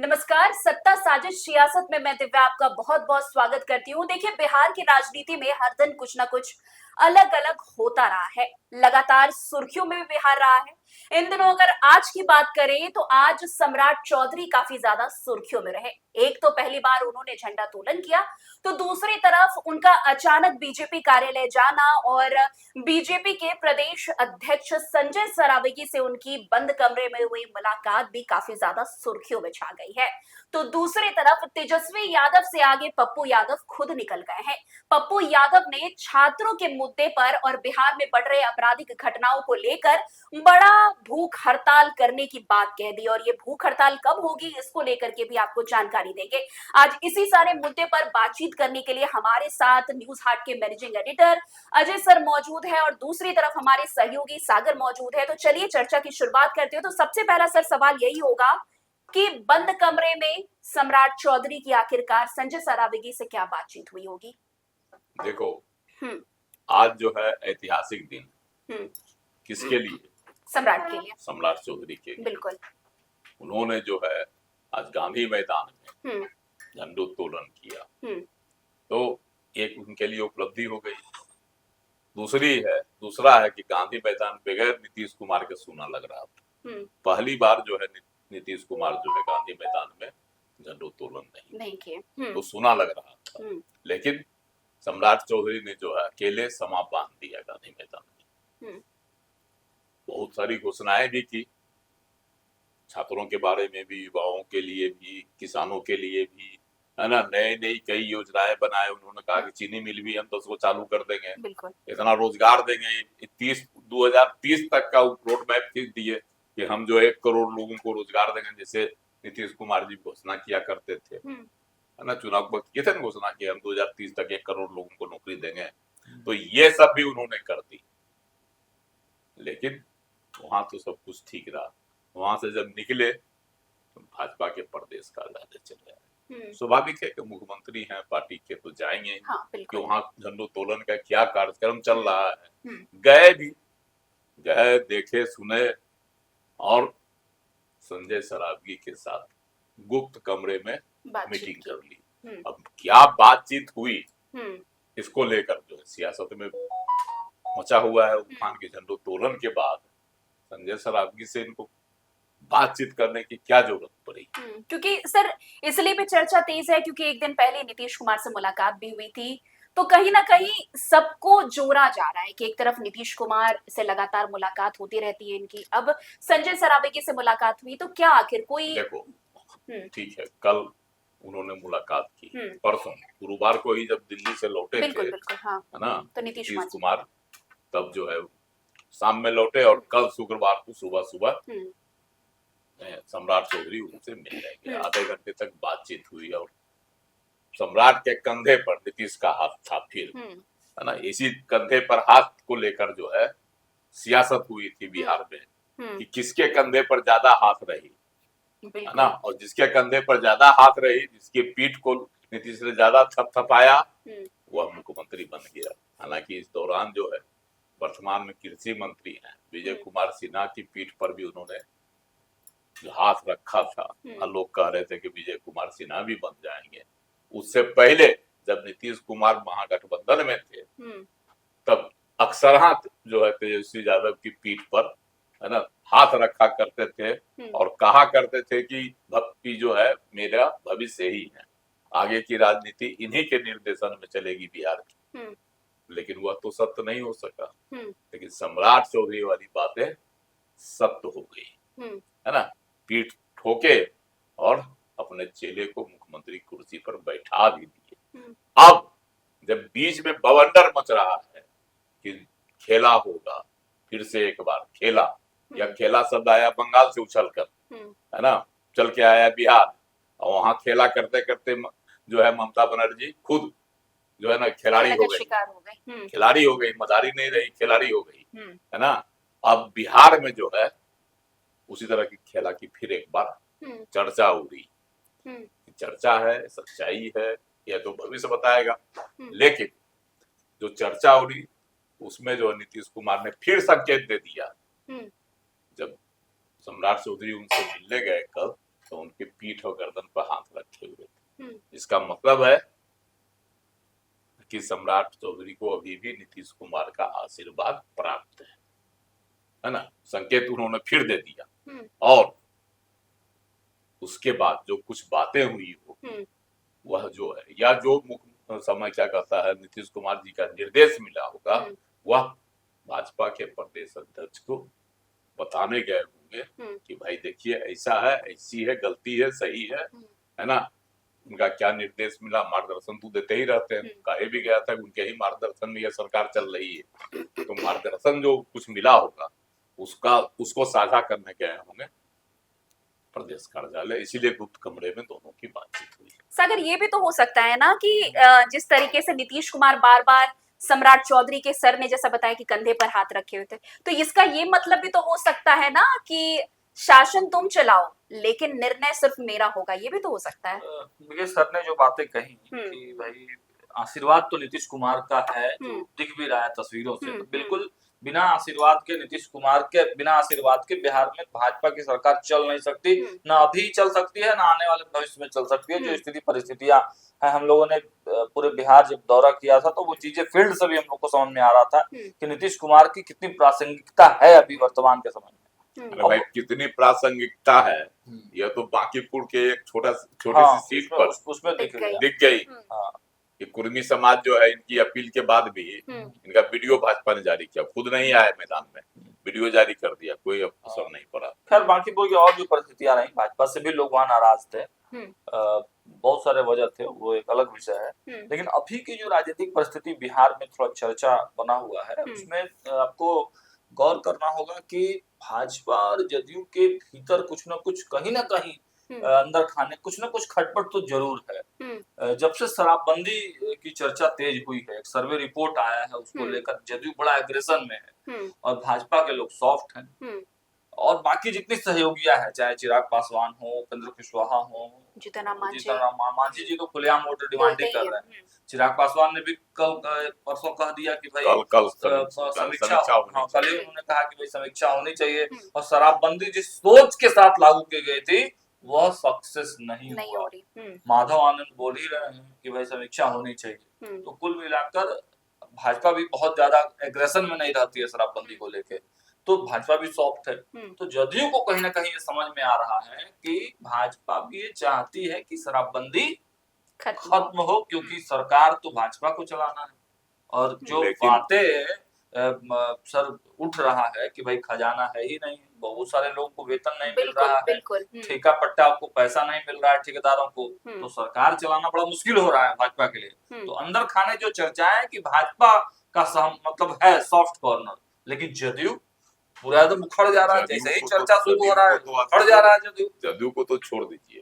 नमस्कार। सत्ता साजिश सियासत में मैं दिव्या आपका बहुत बहुत स्वागत करती हूँ। देखिए, बिहार की राजनीति में हर दिन कुछ ना कुछ अलग अलग होता रहा है। लगातार सुर्खियों में भी बिहार रहा है। इन दिनों अगर आज की बात करें तो आज सम्राट चौधरी काफी ज्यादा सुर्खियों में रहे। एक तो पहली बार उन्होंने झंडा तोलन किया, तो दूसरी तरफ उनका अचानक बीजेपी कार्यालय जाना और बीजेपी के प्रदेश अध्यक्ष संजय सरावगी से उनकी बंद कमरे में हुई मुलाकात भी काफी ज्यादा सुर्खियों में छा गई है। तो दूसरी तरफ तेजस्वी यादव से आगे पप्पू यादव खुद निकल गए हैं। पप्पू यादव ने छात्रों के मुद्दे पर और बिहार में बढ़ रहे आपराधिक घटनाओं को लेकर बड़ा भूख हड़ताल करने की बात कह दी, और ये भूख हड़ताल कब होगी इसको लेकर के भी आपको जानकारी देंगे। आज इसी सारे मुद्दे पर बातचीत करने के लिए हमारे साथ न्यूज हाट के मैनेजिंग एडिटर अजय सर मौजूद है और दूसरी तरफ हमारे सहयोगी सागर मौजूद है। तो चलिए चर्चा की शुरुआत करते हो। तो सबसे पहला सर सवाल यही होगा कि बंद कमरे में सम्राट चौधरी की आखिरकार संजय सरावगी से क्या बातचीत हुई होगी? देखो, हम्म। आज जो है ऐतिहासिक दिन किसके लिए? सम्राट के लिए। सम्राट चौधरी के लिए। बिल्कुल। उन्होंने जो है आज गांधी मैदान में हम्म। झंडोत्तोलन किया, हम्म। तो एक उनके लिए उपलब्धि हो गई। दूसरा है कि गांधी मैदान बगैर नीतीश कुमार के सूना लग रहा था। पहली बार जो है नीतीश कुमार जो है गांधी मैदान में झंडोत्तोलन नहीं किए, तो सूना लग रहा था। लेकिन सम्राट चौधरी ने जो है अकेले समा बांध दिया गांधी मैदान में। बहुत सारी घोषणाएं भी की, छात्रों के बारे में भी, युवाओं के लिए भी, किसानों के लिए भी, है ना। नई नई कई योजनाएं बनाए। उन्होंने कहा कि चीनी मिल भी हम 10 को चालू कर देंगे, इतना रोजगार देंगे, 2030 तक का रोड मैप खींच दिए कि हम जो 1 करोड़ लोगों को रोजगार देंगे, जैसे नीतीश कुमार जी घोषणा किया करते थे, है ना। चुनाव वक्त किए थे घोषणा की हम 2030 तक 1 करोड़ लोगों को नौकरी देंगे। तो ये सब भी उन्होंने कर दी। लेकिन वहां तो सब कुछ ठीक रहा। वहां से जब निकले तो भाजपा के प्रदेश कार्यालय चले आए। स्वाभाविक है कि मुख्यमंत्री हैं पार्टी के, तो जाएंगे कि वहां झंडोत्तोलन का क्या कार्यक्रम चल रहा है। गए, देखे, सुने और संजय सरावगी के साथ गुप्त कमरे में मीटिंग कर ली। अब क्या बातचीत हुई इसको लेकर जो है सियासत में मचा हुआ है उफान। के झंडोत्तोलन के बाद संजय सरावगी से इनको बातचीत करने की क्या जरूरत पड़ी? क्योंकि सर इसलिए भी चर्चा तेज है क्योंकि एक दिन पहले नीतीश कुमार से मुलाकात भी हुई थी। तो कहीं ना कहीं सबको जोड़ा जा रहा है कि एक तरफ नीतीश कुमार से लगातार मुलाकात होती रहती है इनकी, अब संजय सरावगी से मुलाकात हुई, तो क्या आखिर कोई? देखो, ठीक है, कल उन्होंने मुलाकात की, परसों गुरुवार को ही जब दिल्ली से लौटे थे, हाँ। है ना, तो नीतीश कुमार तब जो है शाम में लौटे और कल शुक्रवार को सुबह सुबह सम्राट चौधरी उनसे मिलने गए। आधे घंटे तक बातचीत हुई और सम्राट के कंधे पर नीतीश का हाथ था, फिर, है ना। इसी कंधे पर हाथ को लेकर जो है सियासत हुई थी बिहार में कि किसके कंधे पर ज्यादा हाथ रही, है ना। और जिसके कंधे पर ज्यादा हाथ रही, जिसकी पीठ को नीतीश ने ज्यादा थपथपाया, वह मुख्यमंत्री बन गया। हालांकि इस दौरान जो है वर्तमान में कृषि मंत्री हैं विजय कुमार सिन्हा की पीठ पर भी उन्होंने हाथ रखा था। लोग कह रहे थे कि विजय कुमार सिन्हा भी बन जाएंगे। उससे पहले जब नीतीश कुमार महागठबंधन में थे, तब अक्सर जो है तेजस्वी यादव की पीठ पर, है ना, हाथ रखा करते थे और कहा करते थे कि भक्ति जो है मेरा भविष्य ही है, आगे की राजनीति इन्हीं के निर्देशन में चलेगी बिहार की। लेकिन वह तो सत्य नहीं हो सका। लेकिन सम्राट चौधरी वाली बातें सत्य हो गई, है ना। पीठ ठोके और अपने चेले को मुख्यमंत्री कुर्सी पर बैठा भी दिए। अब जब बीच में बवंडर मच रहा है कि खेला होगा, फिर से एक बार खेला, या खेला शब्द आया बंगाल से उछल कर, है ना, चल के आया बिहार, और वहां खेला करते करते जो है ममता बनर्जी खुद जो है ना खिलाड़ी हो गई, खिलाड़ी हो गई, मदारी नहीं रही, खिलाड़ी हो गई, है ना। अब बिहार में जो है उसी तरह की खेला की फिर एक बार चर्चा हो रही। चर्चा है, सच्चाई है, यह तो भविष्य बताएगा। लेकिन जो चर्चा हो रही उसमें जो नीतीश कुमार ने फिर संकेत दे दिया। जब सम्राट चौधरी उनसे मिलने गए कल, तो उनकी पीठ और गर्दन पर हाथ रखे हुए थे। हम्म, इसका मतलब है कि सम्राट चौधरी को अभी भी नीतीश कुमार का आशीर्वाद प्राप्त है ना। संकेत उन्होंने फिर दे दिया। हम्म, और उसके बाद जो कुछ बातें हुई हो, वह जो है या जो मुख्य समय क्या कहता है नीतीश कुमार जी का निर्देश मिला होगा, वह भाजपा के प्रदेश अध्यक्ष को बताने गए होंगे कि भाई देखिए ऐसा है, ऐसी है, गलती है, सही है ना। उनका क्या निर्देश मिला, मार्गदर्शन तो देते ही रहते हैं। कहे भी गया था उनके ही मार्गदर्शन में यह सरकार चल रही है, तो मार्गदर्शन जो कुछ मिला होगा उसको साझा करने गए होंगे प्रदेश कार्यालय, इसीलिए गुप्त कमरे में दोनों की बातचीत हुई। सागर, ये भी तो हो सकता है ना कि जिस तरीके से नीतीश कुमार बार बार सम्राट चौधरी के सर ने जैसा बताया कि कंधे पर हाथ रखे हुए थे, तो इसका ये मतलब भी तो हो सकता है ना कि शासन तुम चलाओ लेकिन निर्णय सिर्फ मेरा होगा, ये भी तो हो सकता है। देखिए सर ने जो बातें कही कि भाई आशीर्वाद तो नीतीश कुमार का है, जो दिख भी रहा है तस्वीरों से, तो बिल्कुल बिना आशीर्वाद के नीतीश कुमार के, बिना आशीर्वाद के बिहार में भाजपा की सरकार चल नहीं सकती, ना अभी चल सकती है, ना आने वाले भविष्य में चल सकती है। जो स्थिति परिस्थितियां है, हम लोगों ने पूरे बिहार जब दौरा किया था तो वो चीजें फील्ड से भी हम लोग को समझ में आ रहा था कि नीतीश कुमार की कितनी प्रासंगिकता है अभी वर्तमान के समय में। भाई कितनी प्रासंगिकता है, यह तो बांकीपुर के एक छोटी सी सीट पर उसमें दिख गई। कि कुर्मी समाज जो है, इनकी अपील के बाद भी इनका वीडियो भाजपा ने जारी किया, खुद नहीं आए मैदान में, वीडियो जारी कर दिया, कोई असर नहीं पड़ा। खैर बांकीपुर की और भी परिस्थितियां रही, भाजपा से भी लोग वहां नाराज थे, बहुत सारे वजह थे, वो एक अलग विषय है। लेकिन अभी की जो राजनीतिक परिस्थिति बिहार में थोड़ा चर्चा बना हुआ है, उसमें आपको गौर करना होगा कि भाजपा और जदयू के भीतर कुछ ना कुछ, कहीं ना कहीं अंदर खाने कुछ ना कुछ खटपट तो जरूर है। जब से शराबबंदी की चर्चा तेज हुई है, एक सर्वे रिपोर्ट आया है, उसको लेकर जदयू बड़ा एग्रेशन में है और भाजपा के लोग सॉफ्ट हैं। और बाकी जितनी सहयोगियां हैं, चाहे चिराग पासवान हो, उपेंद्र कुशवाहा हो, जीतन राम मांझी जी तो खुलेआम वोटर डिमांड ही कर रहे हैं। चिराग पासवान ने भी कल परसों कह दिया कि भाई समीक्षा, कल ही उन्होंने कहा कि भाई समीक्षा होनी चाहिए, और शराबबंदी जिस सोच के साथ लागू की गई थी वह सक्सेस नहीं हुआ। माधव आनंद बोल ही रहे हैं कि भाई समीक्षा होनी चाहिए। तो कुल मिलाकर भाजपा भी बहुत ज्यादा एग्रेशन में नहीं रहती है शराबबंदी को लेके, तो भाजपा भी सॉफ्ट है। तो जदयू को कहीं ना कहीं ये समझ में आ रहा है कि भाजपा भी ये चाहती है कि शराबबंदी खत्म हो, क्योंकि सरकार तो भाजपा को चलाना है। और जो बातें सर उठ रहा है कि भाई खजाना है ही नहीं, बहुत सारे लोगों को वेतन नहीं मिल रहा है, ठेका पट्टा को पैसा नहीं मिल रहा है ठेकेदारों को, तो सरकार चलाना बड़ा मुश्किल हो रहा है भाजपा के लिए। तो अंदर खाने जो चर्चाएं कि भाजपा का मतलब है सॉफ्ट कॉर्नर, लेकिन जदयू पूरा एकदम उखड़ जा रहा है। जैसे ही चर्चा शुरू हो रहा है उखड़ जा रहा है जदयू को तो छोड़ दीजिए,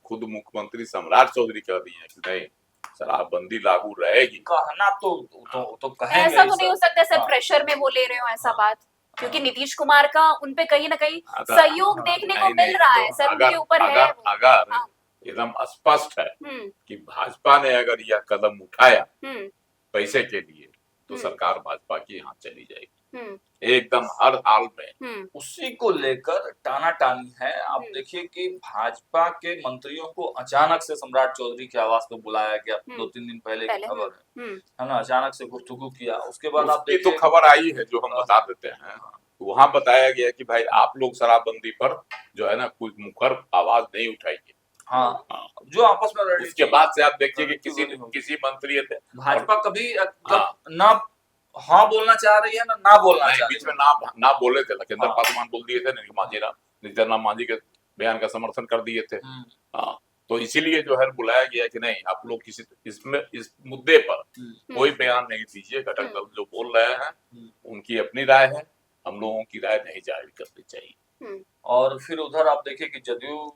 खुद मुख्यमंत्री सम्राट चौधरी कह दिए कि नहीं शराबबंदी लागू रहेगी। कहना तो कहेंगे, ऐसा तो नहीं हो सकता सर, प्रेशर में वो ले रहे हो ऐसा बात, क्योंकि नीतीश कुमार का उनपे कहीं ना कहीं सहयोग देखने को मिल रहा है सर, उनके ऊपर है। अगर एकदम स्पष्ट है कि भाजपा ने अगर यह कदम उठाया पैसे के लिए, तो सरकार भाजपा की यहाँ चली जाएगी एकदम हर हाल में। उसी को लेकर टानाटानी है। आप देखिए कि भाजपा के मंत्रियों को अचानक से सम्राट चौधरी के आवास पे बुलाया गया, 2-3 दिन पहले की खबर है ना, अचानक से गुफ्तगू किया। उसके बाद आप देखिए तो खबर आई है जो हम बता देते हैं, वहां बताया गया कि भाई आप लोग शराबबंदी पर जो है ना कोई मुखर आवाज नहीं उठाइए। हाँ, जो आपस में लड़ी। उसके बाद से आप देखिए कि किसी मंत्री थे, भाजपा कभी ना हाँ बोलना चाह रही है ना बोलना चाह रही है। बीच में ना बोले थे, लखिंदर पासवान बोल दिए थे, जीतन राम मांझी के बयान का समर्थन कर दिए थे। हाँ, तो इसीलिए जो है बुलाया गया कि नहीं आप लोग इस मुद्दे पर कोई बयान नहीं दीजिए। घटक दल जो बोल रहे हैं उनकी अपनी राय है, हम लोगों की राय नहीं जारी करनी चाहिए। और फिर उधर आप देखिए कि जदयू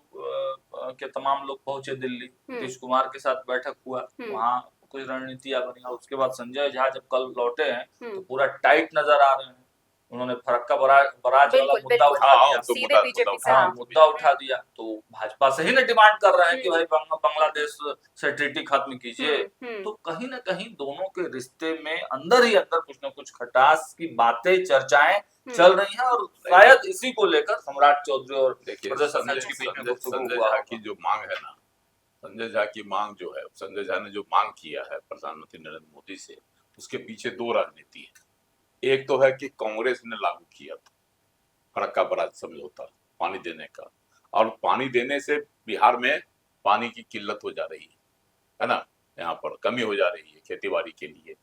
के तमाम लोग पहुंचे दिल्ली, नीतीश कुमार के साथ बैठक हुआ, वहाँ कुछ रणनीतियां बनी। और उसके बाद संजय झा जब कल लौटे हैं तो पूरा टाइट नजर आ रहे हैं। उन्होंने फरक्का बराज वाला बिल्कुल मुद्दा बिल्कुल उठा दिया। तो सीधे बीजेपी से, हाँ, हाँ मुद्दा उठा दिया तो भाजपा से ही ना डिमांड कर रहे हैं कि भाई बांग्लादेश से ट्रीटी खत्म कीजिए। तो कहीं ना कहीं दोनों के रिश्ते में अंदर ही अंदर कुछ ना कुछ खटास की बातें, चर्चाएं चल रही हैं और शायद इसी को लेकर सम्राट चौधरी और प्रदेश अध्यक्ष के बीच में गुफ्तगू संजय हुआ झा होगा। की जो मांग है ना, संजय झा की मांग जो है, संजय झा ने जो मांग किया है प्रधानमंत्री नरेंद्र मोदी से, उसके पीछे दो राजनीति है। एक तो है कि कांग्रेस ने लागू किया था फरक्का बराज समझौता पानी देने का, और पानी देने से बिहार में पानी की किल्लत हो जा रही है ना, यहाँ पर कमी हो जा रही है खेती बाड़ी के लिए।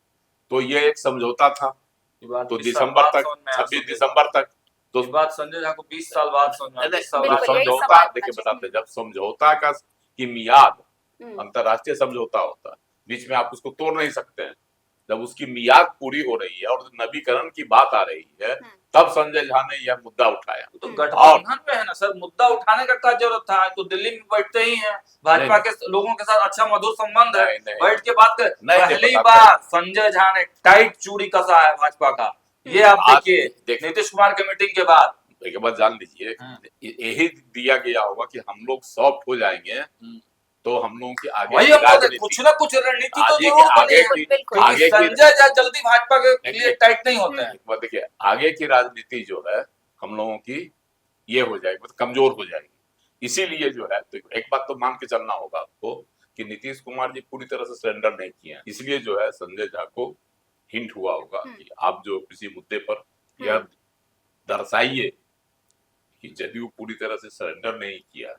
तो ये एक समझौता था, तो दिसंबर तक, 26 दिसंबर तक, तो बात संजय झा को 20 साल बाद समझ में आई। समझौता देखिए बताते, जब समझौता का की मियाद अंतरराष्ट्रीय समझौता होता है, बीच में आप उसको तोड़ नहीं सकते हैं। जब उसकी मियाद पूरी हो रही है और नवीकरण की बात आ रही है, तब संजय झा ने यह मुद्दा उठाया। तो गठबंधन में है ना सर, मुद्दा उठाने का क्या जरूरत था? तो दिल्ली में बैठते ही हैं, भाजपा के लोगों के साथ अच्छा मधुर संबंध है, बैठ के बात कर। पहली बार संजय झा ने टाइट चूड़ी कसा है भाजपा का, ये आप देखिए नीतीश कुमार के मीटिंग के बाद। एक बात जान लीजिए, यही दिया गया होगा कि हम लोग सॉफ्ट हो जाएंगे तो हम लोगों की आगे कुछ ना कुछ रणनीति तो जरूर बनेगी। संजय झा जल्दी भाजपा के लिए टाइट नहीं होते हैं। देखिए आगे की राजनीति जो है हम लोगों की ये हो जाएगी, मतलब कमजोर हो जाएगी। इसीलिए जो है तो एक बात तो मान के चलना होगा आपको कि नीतीश कुमार जी पूरी तरह से सरेंडर नहीं किए हैं। इसलिए जो है संजय झा को हिंट हुआ होगा कि आप जो किसी मुद्दे पर यह दर्शाइए कि जदयू पूरी तरह से सरेंडर नहीं किया,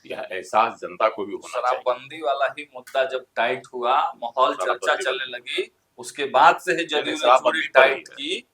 यह एहसास जनता को भी होना चाहिए। शराबबंदी वाला ही मुद्दा जब टाइट हुआ, माहौल चर्चा चलने लगी, उसके बाद से ही जदयू ने चूड़ी टाइट की,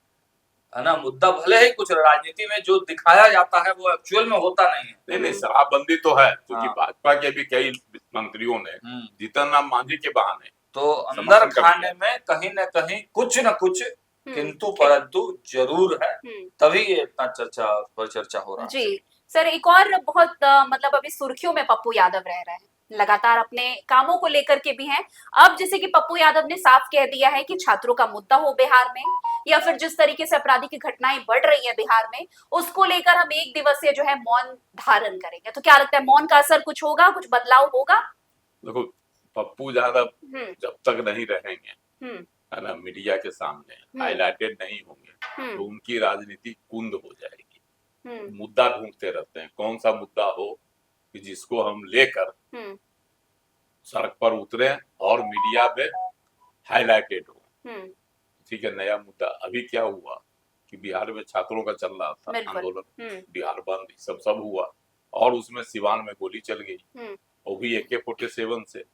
है ना। मुद्दा भले ही कुछ राजनीति में जो दिखाया जाता है वो एक्चुअल में होता नहीं है। नहीं शराबबंदी तो है, क्योंकि भाजपा के भी कई मंत्रियों ने जीतन राम मांझी के बहाने तो अंदर खाने में कहीं न कहीं कुछ न कुछ किंतु परंतु जरूर है, तभी ये इतना चर्चा हो रहा है। जी सर, एक और बहुत मतलब अभी सुर्खियों में पप्पू यादव रह रहे हैं, लगातार अपने कामों को लेकर के भी हैं। अब जैसे कि पप्पू यादव ने साफ कह दिया है कि छात्रों का मुद्दा हो बिहार में, या फिर जिस तरीके से अपराधी की घटनाएं बढ़ रही है बिहार में, उसको लेकर हम 1 दिवसीय जो है मौन धारण करेंगे। तो क्या लगता है, मौन का असर कुछ होगा, कुछ बदलाव होगा? देखो पप्पू यादव जब तक नहीं रहेंगे है ना मीडिया के सामने, हाईलाइटेड नहीं होंगे, तो उनकी राजनीति कुंद हो जाएगी। मुद्दा ढूंढते रहते हैं, कौन सा मुद्दा हो कि जिसको हम लेकर सड़क पर उतरे और मीडिया में हाईलाइटेड हो। ठीक है, नया मुद्दा अभी क्या हुआ कि बिहार में छात्रों का चल रहा था आंदोलन, बिहार बंद सब हुआ, और उसमें सिवान में गोली चल गई, वो भी AK-47 से,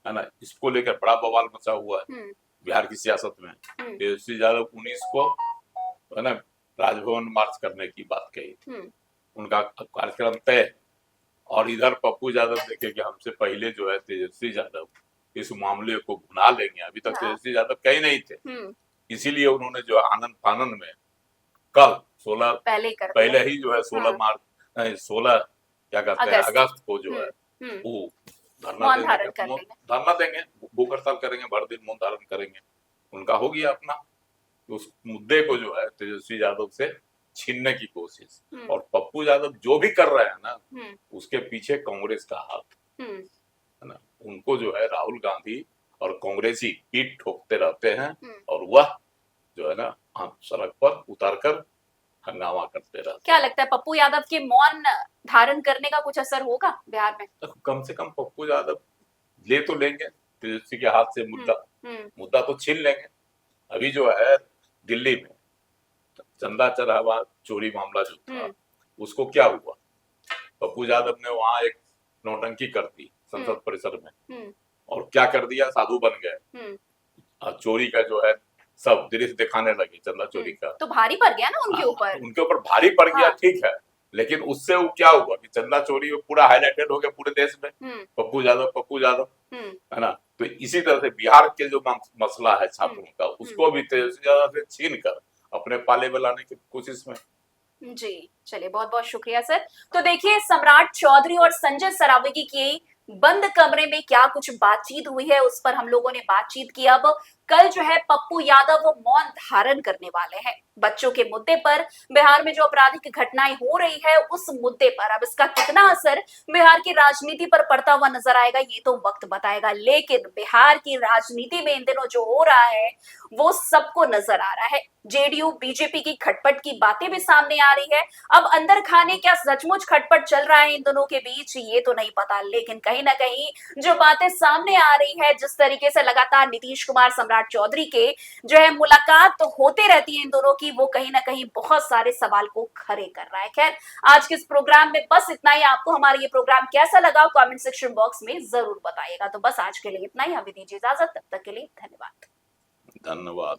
है ना। इसको लेकर बड़ा बवाल मचा हुआ है बिहार की सियासत में। तेजस्वी यादव 19 को है ना राजभवन मार्च करने की बात कही थी, उनका कार्यक्रम तय है। और इधर पप्पू यादव देखे कि हमसे पहले जो है तेजस्वी यादव इस मामले को भुना लेंगे। अभी तक तेजस्वी यादव कहीं नहीं थे, इसीलिए उन्होंने जो आनंद फानन में कल 16 पहले ही जो है 16 क्या कहते हैं अगस्त को जो है वो धरना देंगे, भूख हड़ताल करेंगे, भर दिन मौन धारण करेंगे। उनका हो गया अपना, उस मुद्दे को जो है तेजस्वी यादव से छीनने की कोशिश। और पप्पू यादव जो भी कर रहे हैं ना, उसके पीछे कांग्रेस का हाथ है ना। उनको जो है राहुल गांधी और कांग्रेसी पीठ ठोकते रहते हैं, और वह जो है ना सड़क पर उतारकर हंगामा करते रहते हैं। क्या लगता है, पप्पू यादव के मौन धारण करने का कुछ असर होगा बिहार में? कम से कम पप्पू यादव ले तो लेंगे तेजस्वी के हाथ से मुद्दा तो छीन लेंगे। अभी जो है दिल्ली में चंदा चढ़ावा चोरी मामला जो था, उसको क्या हुआ, पप्पू यादव ने वहां एक नौटंकी कर दी संसद परिसर में, और क्या कर दिया, साधु बन गए। चोरी का जो है सब दृश्य दिखाने लगे चंदा चोरी का, तो भारी पड़ गया ना उनके ऊपर भारी पड़ गया। ठीक है, लेकिन उससे वो क्या हुआ कि चंदा चोरी पूरा हाईलाइटेड हो गया पूरे देश में, पप्पू यादव है ना। तो इसी तरह से बिहार के जो मसला है छात्रों का, उसको भी तेजस्वी यादव से छीन कर अपने पाले में लाने की कोशिश में। जी चलिए, बहुत बहुत शुक्रिया सर। तो देखिए, सम्राट चौधरी और संजय सरावगी की बंद कमरे में क्या कुछ बातचीत हुई है उस पर हम लोगों ने बातचीत की। अब कल जो है पप्पू यादव वो मौन धारण करने वाले हैं बच्चों के मुद्दे पर। बिहार में जो आपराधिक घटनाएं हो रही है उस मुद्दे पर अब इसका कितना असर बिहार की राजनीति पर पड़ता हुआ नजर आएगा ये तो वक्त बताएगा। लेकिन बिहार की राजनीति में इन दिनों जो हो रहा है वो सबको नजर आ रहा है। जेडीयू बीजेपी की खटपट की बातें भी सामने आ रही है। अब अंदर खाने क्या सचमुच खटपट चल रहा है इन दोनों के बीच ये तो नहीं पता, लेकिन कहीं ना कहीं जो बातें सामने आ रही है, जिस तरीके से लगातार नीतीश कुमार सम्राट चौधरी के जो है मुलाकात तो होते रहती है इन दोनों की, वो कहीं ना कहीं बहुत सारे सवाल को खड़े कर रहा है। खैर आज के इस प्रोग्राम में बस इतना ही। आपको हमारा ये प्रोग्राम कैसा लगा कमेंट सेक्शन बॉक्स में जरूर बताइएगा। तो बस आज के लिए इतना ही, हमें दीजिए इजाजत, तब तक के लिए धन्यवाद। धन्यवाद।